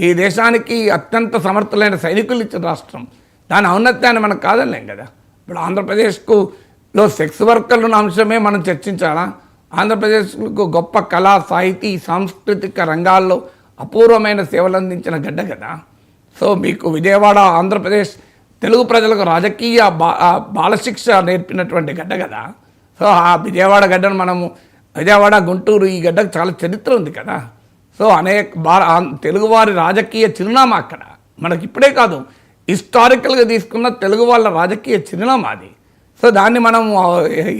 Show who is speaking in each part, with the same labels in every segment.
Speaker 1: ఈ దేశానికి అత్యంత సమర్థులైన సైనికులు ఇచ్చిన రాష్ట్రం. దాని ఔన్నత్యాన్ని మనం కాదనలేం కదా. ఇప్పుడు ఆంధ్రప్రదేశ్లో సెక్స్ వర్కర్లు ఉన్న అంశమే మనం చర్చించాలా? ఆంధ్రప్రదేశ్కు గొప్ప కళా, సాహితీ, సాంస్కృతిక రంగాల్లో అపూర్వమైన సేవలు అందించిన గడ్డ కదా. సో మీకు విజయవాడ ఆంధ్రప్రదేశ్ తెలుగు ప్రజలకు రాజకీయ బాలశిక్ష నేర్పినటువంటి గడ్డ కదా. సో ఆ విజయవాడ గడ్డను మనము విజయవాడ, గుంటూరు ఈ గడ్డకు చాలా చరిత్ర ఉంది కదా. సో తెలుగువారి రాజకీయ చిరునామా అక్కడ. మనకి ఇప్పుడే కాదు, హిస్టారికల్గా తీసుకున్న తెలుగు వాళ్ళ రాజకీయ చిరునామా అది. సో దాన్ని మనం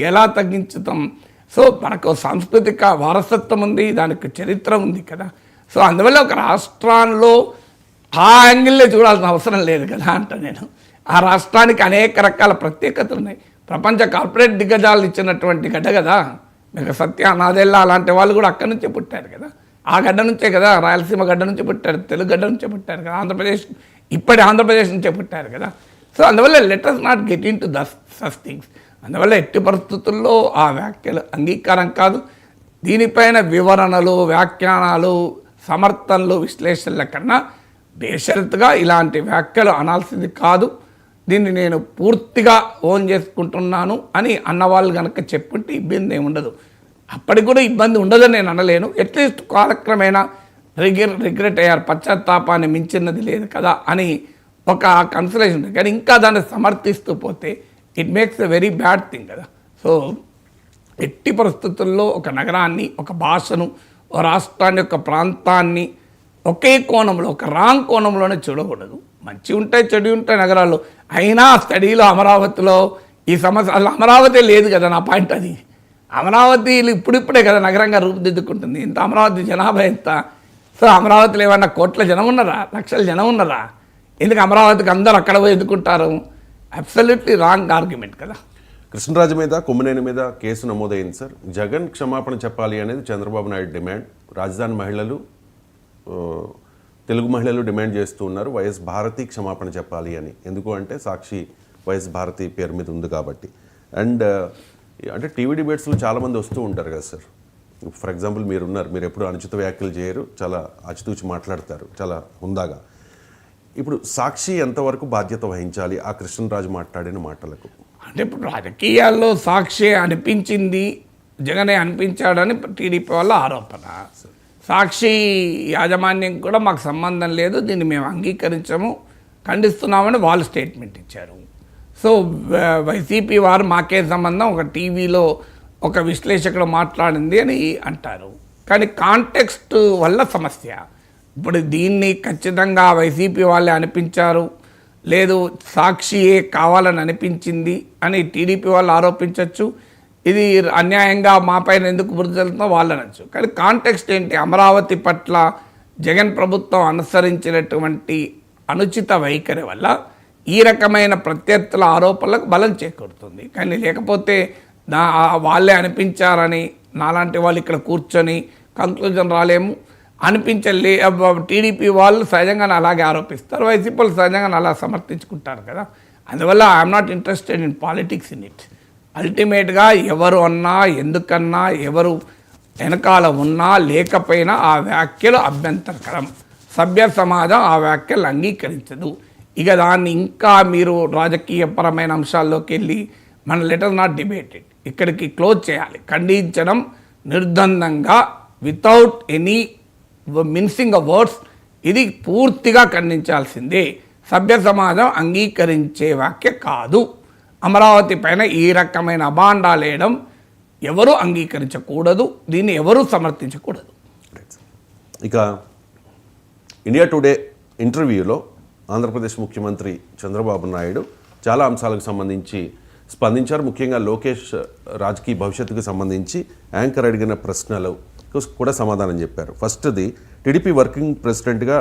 Speaker 1: ఎలా తగ్గించుతాం? సో మనకు సాంస్కృతిక వారసత్వం ఉంది, దానికి చరిత్ర ఉంది కదా. సో అందువల్ల ఒక రాష్ట్రాల్లో ఆ యాంగిల్లో చూడాల్సిన అవసరం లేదు కదా అంట నేను. ఆ రాష్ట్రానికి అనేక రకాల ప్రత్యేకతలు ఉన్నాయి. ప్రపంచ కార్పొరేట్ దిగ్గజాలు ఇచ్చినటువంటి గడ్డ కదా. మీకు సత్య, నాదెల్లా అలాంటి వాళ్ళు కూడా అక్కడి నుంచే పుట్టారు కదా. ఆ గడ్డ నుంచే కదా, రాయలసీమ గడ్డ నుంచి పుట్టారు, తెలుగు గడ్డ నుంచే పుట్టారు కదా, ఆంధ్రప్రదేశ్ ఇప్పటి ఆంధ్రప్రదేశ్ నుంచే పుట్టారు కదా. సో అందువల్ల let us not get in to such things. అందువల్ల ఎట్టి పరిస్థితుల్లో ఆ వ్యాఖ్యలు అంగీకారం కాదు. దీనిపైన వివరణలు, వ్యాఖ్యానాలు, సమర్థనలు, విశ్లేషణల కన్నా బేషరతుగా ఇలాంటి వ్యాఖ్యలు అనాల్సింది కాదు. దీన్ని నేను పూర్తిగా ఓన్ చేసుకుంటున్నాను అని అన్నవాళ్ళు కనుక చెప్పుంటే ఇబ్బంది ఏమి ఉండదు. అప్పటికి కూడా ఇబ్బంది ఉండదని నేను అనలేను. అట్లీస్ట్ కాలక్రమేణా రిగ్రెట్ అయ్యారు, పశ్చాత్తాపాన్ని మించినది లేదు కదా అని ఒక కన్సలేషన్. కానీ ఇంకా దాన్ని సమర్థిస్తూ పోతే it makes a very bad thing కదా. సో ఎట్టి పరిస్థితుల్లో ఒక నగరాన్ని, ఒక భాషను, ఒక రాష్ట్రాన్ని, ఒక ప్రాంతాన్ని ఒకే కోణంలో, ఒక రాంగ్ కోణంలోనే చూడకూడదు. మంచి ఉంటాయి, చెడు ఉంటాయి నగరాల్లో. అయినా స్టడీలో అమరావతిలో ఈ సమస్య అసలు అమరావతి లేదు కదా. నా పాయింట్ అది. అమరావతిలో ఇప్పుడిప్పుడే కదా నగరంగా రూపుదిద్దుకుంటుంది. ఇంత అమరావతి జనాభా ఎంత? సో అమరావతిలో ఏమన్నా కోట్ల జనం ఉన్నారా, లక్షల జనం ఉన్నారా? ఎందుకు అమరావతికి అందరూ అక్కడ పోయి ఎదుర్కొంటారు? అబ్సల్యూట్లీ రాంగ్ ఆర్గ్యుమెంట్ కదా.
Speaker 2: కృష్ణరాజు మీద, కొమ్మినేని మీద కేసు నమోదైంది సార్. జగన్ క్షమాపణ చెప్పాలి అనేది చంద్రబాబు నాయుడు డిమాండ్. రాజధాని మహిళలు, తెలుగు మహిళలు డిమాండ్ చేస్తూ ఉన్నారు వైఎస్ భారతి క్షమాపణ చెప్పాలి అని. ఎందుకు అంటే సాక్షి వైఎస్ భారతి పేరు మీద ఉంది కాబట్టి. అండ్ అంటే టీవీ డిబేట్స్లో చాలామంది వస్తూ ఉంటారు కదా సార్. ఫర్ ఎగ్జాంపుల్ మీరున్నారు, మీరు ఎప్పుడు అనుచిత వ్యాఖ్యలు చేయరు, చాలా ఆచితూచి మాట్లాడతారు, చాలా హుందాగా. ఇప్పుడు సాక్షి ఎంతవరకు బాధ్యత వహించాలి ఆ కృష్ణరాజు మాట్లాడిన మాటలకు?
Speaker 1: అంటే ఇప్పుడు రాజకీయాల్లో సాక్షి అనిపించింది, జగనే అనిపించాడని టీడీపీ వాళ్ళ ఆరోపణ. సాక్షి యాజమాన్యం కూడా మాకు సంబంధం లేదు, దీన్ని మేము అంగీకరించము, ఖండిస్తున్నామని వాళ్ళు స్టేట్మెంట్ ఇచ్చారు. సో వైసీపీ వారు మాకే సంబంధం, ఒక టీవీలో ఒక విశ్లేషకుడు మాట్లాడింది అని అంటారు. కానీ కాంటెక్స్ట్ వల్ల సమస్య. ఇప్పుడు దీన్ని ఖచ్చితంగా వైసీపీ వాళ్ళే అనిపించారు, లేదు సాక్షియే కావాలని అనిపించింది అని టీడీపీ వాళ్ళు ఆరోపించవచ్చు. ఇది అన్యాయంగా మా పైన ఎందుకు బురద జల్లుతుందో వాళ్ళు అనొచ్చు. కానీ కాంటెక్స్ట్ ఏంటి? అమరావతి పట్ల జగన్ ప్రభుత్వం అనుసరించినటువంటి అనుచిత వైఖరి వల్ల ఈ రకమైన ప్రత్యర్థుల ఆరోపణలకు బలం చేకూరుతుంది. కానీ లేకపోతే వాళ్ళే అనిపించారని నాలాంటి వాళ్ళు ఇక్కడ కూర్చొని కంక్లూజన్ రాలేము. అనిపించలే టీడీపీ వాళ్ళు సహజంగానే అలాగే ఆరోపిస్తారు, వైసీపీ వాళ్ళు సహజంగానే అలా సమర్థించుకుంటారు కదా. అందువల్ల I'm not interested in politics in it. అల్టిమేట్గా ఎవరు అన్నా, ఎందుకన్నా, ఎవరు వెనకాల ఉన్నా లేకపోయినా ఆ వ్యాఖ్యలు అభ్యంతరకరం. సభ్య సమాజం ఆ వ్యాఖ్యలు అంగీకరించదు. ఇక దాన్ని ఇంకా మీరు రాజకీయపరమైన అంశాల్లోకి వెళ్ళి మన లెటర్ నాట్ డిబేటెడ్, ఇక్కడికి క్లోజ్ చేయాలి. ఖండించడం నిర్బంధంగా, without any mincing of words, ఇది పూర్తిగా ఖండించాల్సిందే. సభ్య సమాజం అంగీకరించే వ్యాఖ్య కాదు. అమరావతి పైన ఈ రకమైన అభాండాలు వేయడం ఎవరు అంగీకరించకూడదు, దీన్ని ఎవరు సమర్థించకూడదు.
Speaker 2: ఇక ఇండియా టుడే ఇంటర్వ్యూలో ఆంధ్రప్రదేశ్ ముఖ్యమంత్రి చంద్రబాబు నాయుడు చాలా అంశాలకు సంబంధించి స్పందించారు. ముఖ్యంగా లోకేష్ రాజకీయ భవిష్యత్తుకు సంబంధించి యాంకర్ అడిగిన ప్రశ్నలు కూడా సమాధానం చెప్పారు. ఫస్ట్ది, టీడీపీ వర్కింగ్ ప్రెసిడెంట్గా